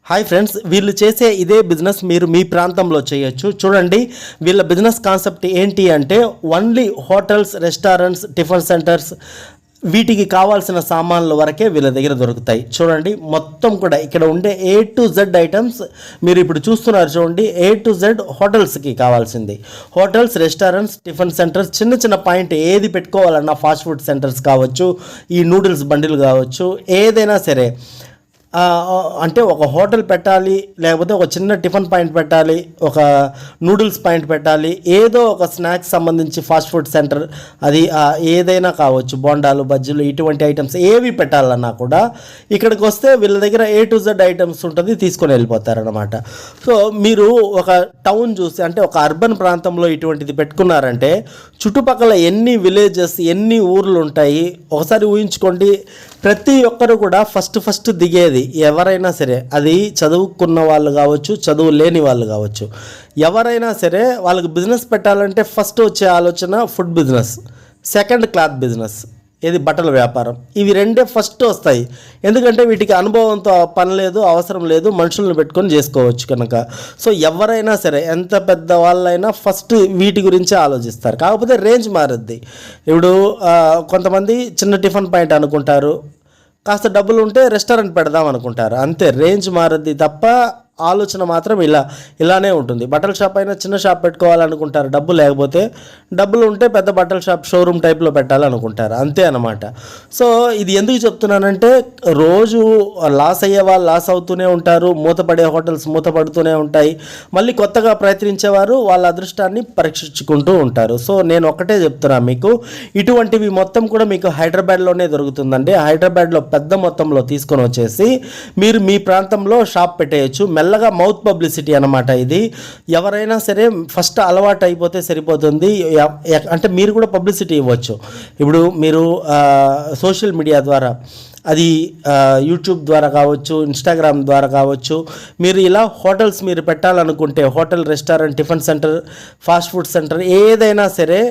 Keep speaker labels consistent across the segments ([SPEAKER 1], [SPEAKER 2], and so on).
[SPEAKER 1] Hi friends, వీళ్ళు చేసే ఇదే బిజినెస్ మీరు మీ ప్రాంతంలో చేయొచ్చు. చూడండి, వీళ్ళ బిజినెస్ కాన్సెప్ట్ ఏంటి అంటే only hotels, restaurants, tiffin centres వీటికి కావాల్సిన సామాన్ల వరకే వీళ్ళ దగ్గర దొరుకుతాయి. చూడండి, మొత్తం కూడా ఇక్కడ ఉండే A to Z ఐటమ్స్ మీరు ఇప్పుడు చూస్తున్నారు. చూడండి, A to Z హోటల్స్కి కావాల్సింది. హోటల్స్, రెస్టారెంట్స్, టిఫిన్ సెంటర్స్, చిన్న చిన్న పాయింట్ ఏది పెట్టుకోవాలన్నా, ఫాస్ట్ ఫుడ్ సెంటర్స్ కావచ్చు, ఈ నూడిల్స్ బండిల్ కావచ్చు, ఏదైనా సరే, అంటే ఒక హోటల్ పెట్టాలి, లేకపోతే ఒక చిన్న టిఫిన్ పాయింట్ పెట్టాలి, ఒక నూడిల్స్ పాయింట్ పెట్టాలి, ఏదో ఒక స్నాక్స్ సంబంధించి ఫాస్ట్ ఫుడ్ సెంటర్, అది ఏదైనా కావచ్చు, బోండాలు, బజ్జీలు, ఇటువంటి ఐటమ్స్ ఏవి పెట్టాలన్నా కూడా ఇక్కడికి వస్తే వీళ్ళ దగ్గర A to Z ఐటమ్స్ ఉంటుంది, తీసుకొని వెళ్ళిపోతారనమాట. సో మీరు ఒక టౌన్ చూసి, అంటే ఒక అర్బన్ ప్రాంతంలో ఇటువంటిది పెట్టుకున్నారంటే చుట్టుపక్కల ఎన్ని విలేజెస్, ఎన్ని ఊర్లు ఉంటాయి ఒకసారి ఊహించుకోండి. ప్రతి ఒక్కరు కూడా ఫస్ట్ దిగేది ఎవరైనా సరే, అది చదువుకున్న వాళ్ళు కావచ్చు, చదువు లేని వాళ్ళు కావచ్చు, ఎవరైనా సరే వాళ్ళకి బిజినెస్ పెట్టాలంటే ఫస్ట్ వచ్చే ఆలోచన food business, second cloth business, ఇది బట్టల వ్యాపారం. ఇవి రెండే ఫస్ట్ వస్తాయి. ఎందుకంటే వీటికి అనుభవంతో పని లేదు, అవసరం లేదు, మనుషులను పెట్టుకొని చేసుకోవచ్చు కనుక. సో ఎవరైనా సరే, ఎంత పెద్ద వాళ్ళైనా ఫస్ట్ వీటి గురించే ఆలోచిస్తారు. కాకపోతే రేంజ్ మారుద్ది. ఇప్పుడు కొంతమంది చిన్న టిఫిన్ పాయింట్ అనుకుంటారు, కాస్త డబ్బులు ఉంటే రెస్టారెంట్ పెడదాం అనుకుంటారు, అంతే. రేంజ్ మారుద్ది తప్ప ఆలోచన మాత్రం ఇలానే ఉంటుంది. బట్టల షాప్ అయినా చిన్న షాప్ పెట్టుకోవాలనుకుంటారు, డబ్బు లేకపోతే. డబ్బులు ఉంటే పెద్ద బట్టల షాప్, షోరూమ్ టైప్లో పెట్టాలనుకుంటారు, అంతే అన్నమాట. సో ఇది ఎందుకు చెప్తున్నానంటే, రోజు లాస్ అయ్యే వాళ్ళు లాస్ అవుతూనే ఉంటారు, మూతపడే హోటల్స్ మూతపడుతూనే ఉంటాయి, మళ్ళీ కొత్తగా ప్రయత్నించేవారు వాళ్ళ అదృష్టాన్ని పరీక్షించుకుంటూ ఉంటారు. సో నేను ఒక్కటే చెప్తున్నాను మీకు, ఇటువంటివి మొత్తం కూడా మీకు హైదరాబాద్లోనే దొరుకుతుందండి. హైదరాబాద్లో పెద్ద మొత్తంలో తీసుకొని వచ్చేసి మీరు మీ ప్రాంతంలో షాప్ పెట్టేయచ్చు. మెల్లగా మౌత్ పబ్లిసిటీ అన్నమాట ఇది. ఎవరైనా సరే ఫస్ట్ అలవాటు అయిపోతే సరిపోతుంది. అంటే మీరు కూడా పబ్లిసిటీ ఇవ్వచ్చు. ఇప్పుడు మీరు సోషల్ మీడియా ద్వారా, అది యూట్యూబ్ ద్వారా కావచ్చు, ఇన్స్టాగ్రామ్ ద్వారా కావచ్చు, మీరు ఇలా హోటల్స్ మీరు పెట్టాలనుకుంటే, hotel, restaurant, tiffin center, fast food center, ఏదైనా సరే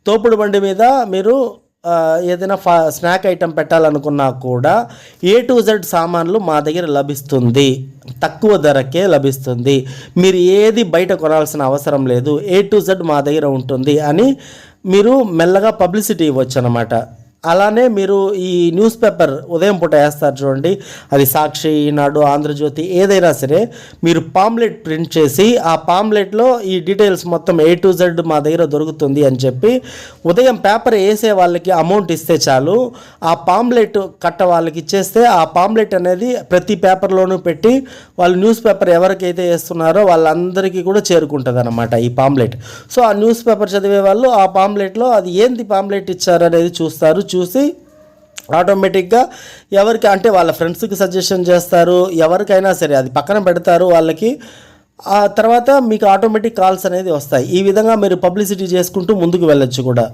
[SPEAKER 1] తోపుడు బండి మీద మీరు ఏదైనా స్నాక్ ఐటెం పెట్టాలనుకున్నా కూడా A to Z సామాన్లు మా దగ్గర లభిస్తుంది, తక్కువ ధరకే లభిస్తుంది, మీరు ఏది బయట కొనాల్సిన అవసరం లేదు, A to Z మా దగ్గర ఉంటుంది అని మీరు మెల్లగా పబ్లిసిటీ ఇవ్వచ్చు అన్నమాట. అలానే మీరు ఈ న్యూస్ పేపర్ ఉదయం పూట వేస్తారు చూడండి, అది సాక్షి, ఈనాడు, ఆంధ్రజ్యోతి, ఏదైనా సరే మీరు పాంప్లెట్ ప్రింట్ చేసి ఆ పాంప్లెట్లో ఈ డీటెయిల్స్ మొత్తం A to Z మా దగ్గర దొరుకుతుంది అని చెప్పి ఉదయం పేపర్ వేసే వాళ్ళకి అమౌంట్ ఇస్తే చాలు. ఆ పాంప్లెట్ కట్ట వాళ్ళకి ఇచ్చేస్తే ఆ పాంప్లెట్ అనేది ప్రతి పేపర్లోనూ పెట్టి వాళ్ళు న్యూస్ పేపర్ ఎవరికైతే వేస్తున్నారో వాళ్ళందరికీ కూడా చేరుకుంటుంది అన్నమాట ఈ పాంప్లెట్. సో ఆ న్యూస్ పేపర్ చదివే వాళ్ళు ఆ పాంప్లెట్లో అది ఏంది పాంప్లెట్ ఇచ్చారు అనేది చూస్తారు. చూసి ఆటోమేటిక్గా ఎవరికి అంటే వాళ్ళ ఫ్రెండ్స్కి సజెషన్ చేస్తారు, ఎవరికైనా సరే అది పక్కన పెడతారు వాళ్ళకి. ఆ తర్వాత మీకు ఆటోమేటిక్ కాల్స్ అనేది వస్తాయి. ఈ విధంగా మీరు పబ్లిసిటీ చేసుకుంటూ ముందుకు వెళ్ళొచ్చు కూడా.